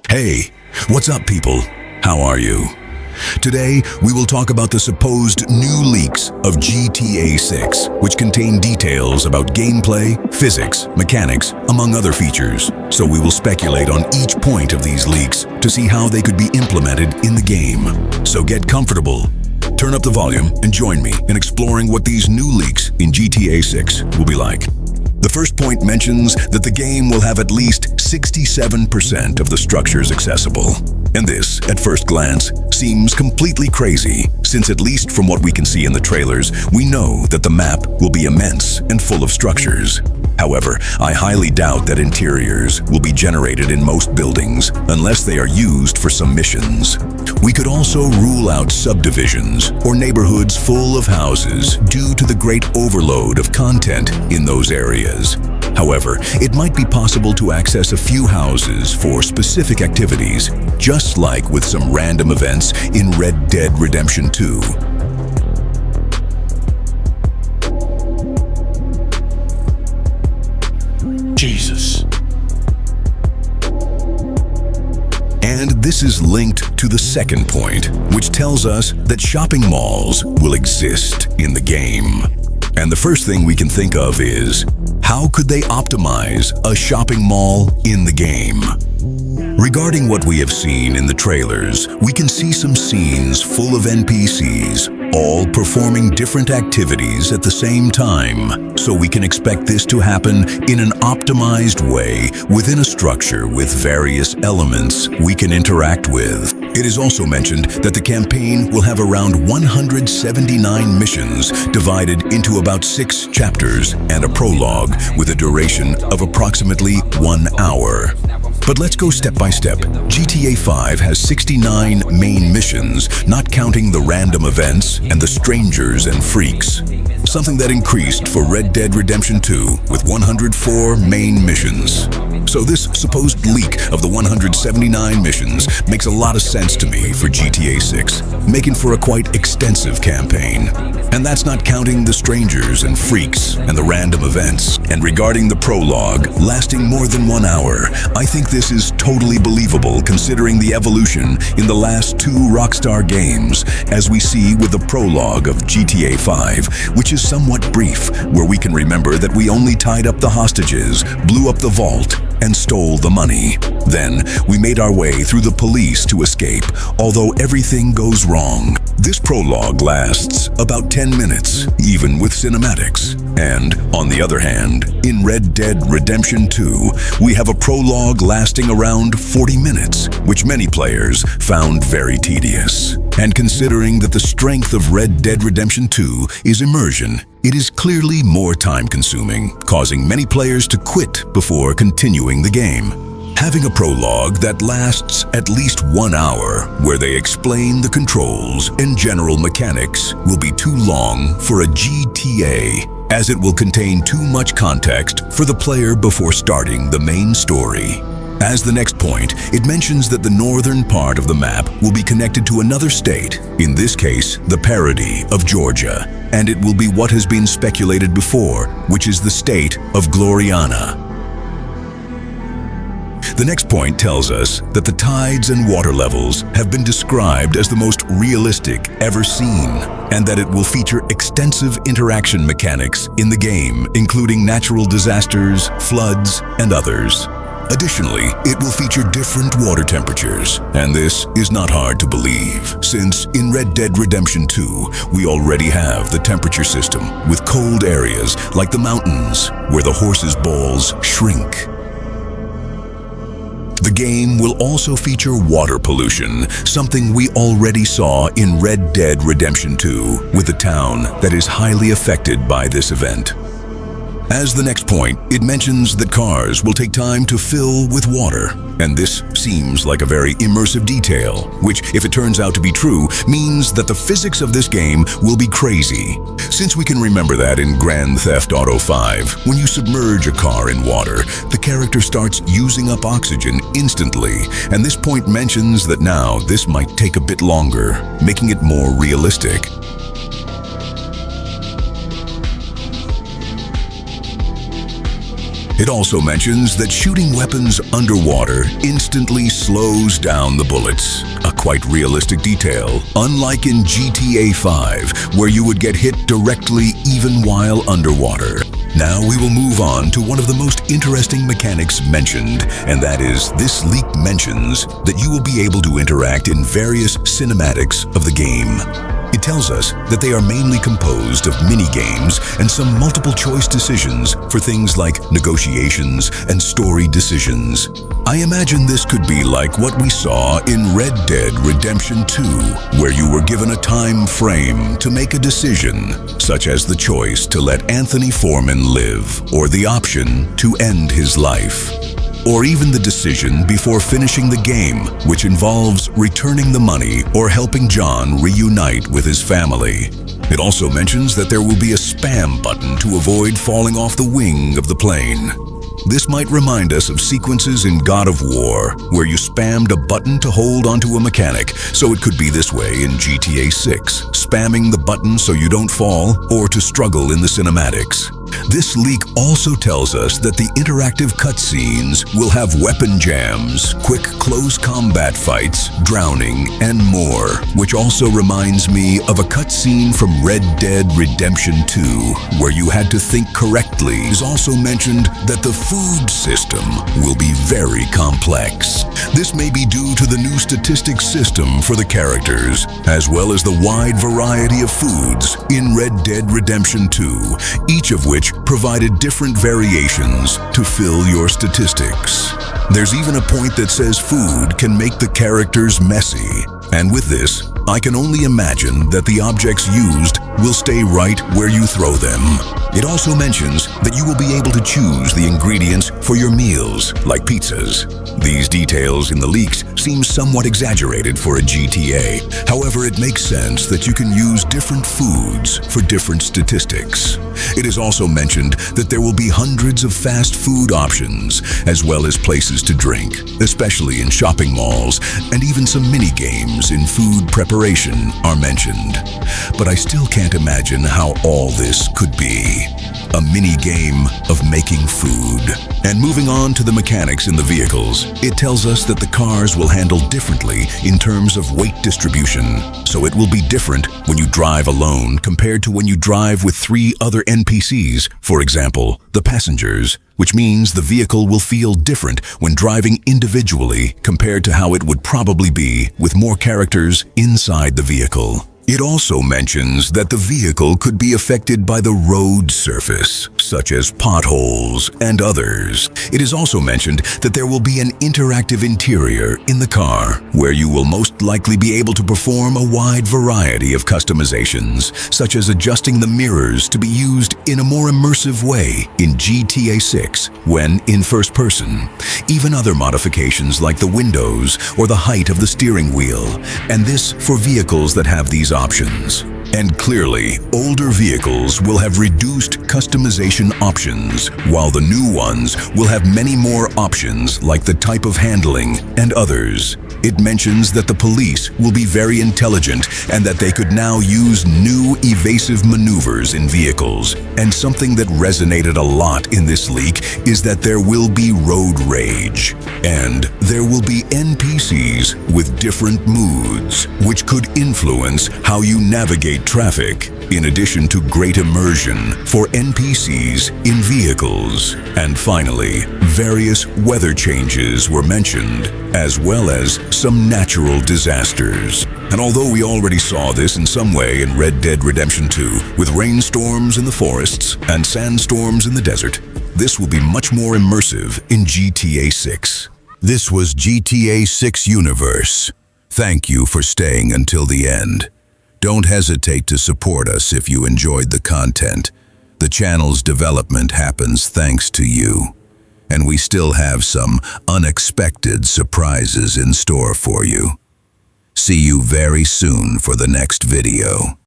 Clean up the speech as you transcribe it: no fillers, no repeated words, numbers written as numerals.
Hey, what's up people? How are you? Today, we will talk about the supposed new leaks of GTA 6, which contain details about gameplay, physics, mechanics, among other features. So we will speculate on each point of these leaks to see how they could be implemented in the game. So get comfortable, turn up the volume, and join me in exploring what these new leaks in GTA 6 will be like. The first point mentions that the game will have at least 67% of the structures accessible. And this, at first glance, seems completely crazy, since at least from what we can see in the trailers, we know that the map will be immense and full of structures. However, I highly doubt that interiors will be generated in most buildings, unless they are used for some missions. We could also rule out subdivisions or neighborhoods full of houses due to the great overload of content in those areas. However, it might be possible to access a few houses for specific activities, just like with some random events in Red Dead Redemption 2. Jesus. And this is linked to the second point, which tells us that shopping malls will exist in the game. And the first thing we can think of is, how could they optimize a shopping mall in the game? Regarding what we have seen in the trailers, we can see some scenes full of NPCs, all performing different activities at the same time. So we can expect this to happen in an optimized way within a structure with various elements we can interact with. It is also mentioned that the campaign will have around 179 missions divided into about 6 chapters and a prologue with a duration of approximately 1 hour. But let's go step by step. GTA 5 has 69 main missions, not counting the random events and the strangers and freaks. Something that increased for Red Dead Redemption 2 with 104 main missions. So this supposed leak of the 179 missions makes a lot of sense to me for GTA 6, making for a quite extensive campaign. And that's not counting the strangers and freaks and the random events. And regarding the prologue, lasting more than 1 hour, I think this is totally believable considering the evolution in the last 2 Rockstar games, as we see with the prologue of GTA 5, which is somewhat brief, where we can remember that we only tied up the hostages, blew up the vault, and stole the money. Then, we made our way through the police to escape, although everything goes wrong. This prologue lasts about 10 minutes, even with cinematics. And, on the other hand, in Red Dead Redemption 2, we have a prologue lasting around 40 minutes, which many players found very tedious. And considering that the strength of Red Dead Redemption 2 is immersion, it is clearly more time-consuming, causing many players to quit before continuing the game. Having a prologue that lasts at least 1 hour, where they explain the controls and general mechanics, will be too long for a GTA, as it will contain too much context for the player before starting the main story. As the next point, it mentions that the northern part of the map will be connected to another state, in this case, the parody of Georgia, and it will be what has been speculated before, which is the state of Gloriana. The next point tells us that the tides and water levels have been described as the most realistic ever seen, and that it will feature extensive interaction mechanics in the game, including natural disasters, floods, and others. Additionally, it will feature different water temperatures, and this is not hard to believe, since in Red Dead Redemption 2, we already have the temperature system with cold areas like the mountains, where the horses' balls shrink. The game will also feature water pollution, something we already saw in Red Dead Redemption 2, with a town that is highly affected by this event. As the next point, it mentions that cars will take time to fill with water, and this seems like a very immersive detail, which, if it turns out to be true, means that the physics of this game will be crazy. Since we can remember that in Grand Theft Auto 5, when you submerge a car in water, the character starts using up oxygen instantly, and this point mentions that now this might take a bit longer, making it more realistic. It also mentions that shooting weapons underwater instantly slows down the bullets, a quite realistic detail, unlike in GTA 5, where you would get hit directly even while underwater. Now we will move on to one of the most interesting mechanics mentioned, and that is this leak mentions that you will be able to interact in various cinematics of the game. It tells us that they are mainly composed of mini-games and some multiple-choice decisions for things like negotiations and story decisions. I imagine this could be like what we saw in Red Dead Redemption 2, where you were given a time frame to make a decision, such as the choice to let Anthony Foreman live or the option to end his life. Or even the decision before finishing the game, which involves returning the money or helping John reunite with his family. It also mentions that there will be a spam button to avoid falling off the wing of the plane. This might remind us of sequences in God of War, where you spammed a button to hold onto a mechanic, so it could be this way in GTA 6, spamming the button so you don't fall or to struggle in the cinematics. This leak also tells us that the interactive cutscenes will have weapon jams, quick close combat fights, drowning, and more, which also reminds me of a cutscene from Red Dead Redemption 2, where you had to think correctly. It is also mentioned that the food system will be very complex. This may be due to the new statistics system for the characters, as well as the wide variety of foods in Red Dead Redemption 2, each of which provided different variations to fill your statistics. There's even a point that says food can make the characters messy. And with this, I can only imagine that the objects used will stay right where you throw them. It also mentions that you will be able to choose the ingredients for your meals, like pizzas. These details in the leaks seem somewhat exaggerated for a GTA. However, it makes sense that you can use different foods for different statistics. It is also mentioned that there will be hundreds of fast food options, as well as places to drink, especially in shopping malls, and even some mini-games in food preparation are mentioned. But I still can't imagine how all this could be. A mini-game of making food. And moving on to the mechanics in the vehicles, it tells us that the cars will handle differently in terms of weight distribution. So it will be different when you drive alone compared to when you drive with 3 other NPCs, for example, the passengers, which means the vehicle will feel different when driving individually compared to how it would probably be with more characters inside the vehicle. It also mentions that the vehicle could be affected by the road surface, such as potholes and others. It is also mentioned that there will be an interactive interior in the car, where you will most likely be able to perform a wide variety of customizations, such as adjusting the mirrors to be used in a more immersive way in GTA 6 when in first person. Even other modifications like the windows or the height of the steering wheel, and this for vehicles that have these options. And clearly, older vehicles will have reduced customization options, while the new ones will have many more options like the type of handling and others. It mentions that the police will be very intelligent and that they could now use new evasive maneuvers in vehicles. And something that resonated a lot in this leak is that there will be road rage. And there will be NPCs with different moods, which could influence how you navigate traffic, in addition to great immersion for NPCs in vehicles. And finally, various weather changes were mentioned, as well as some natural disasters. And although we already saw this in some way in Red Dead Redemption 2, with rainstorms in the forests and sandstorms in the desert, this will be much more immersive in GTA 6. This was GTA 6 Universe. Thank you for staying until the end. Don't hesitate to support us if you enjoyed the content. The channel's development happens thanks to you. And we still have some unexpected surprises in store for you. See you very soon for the next video.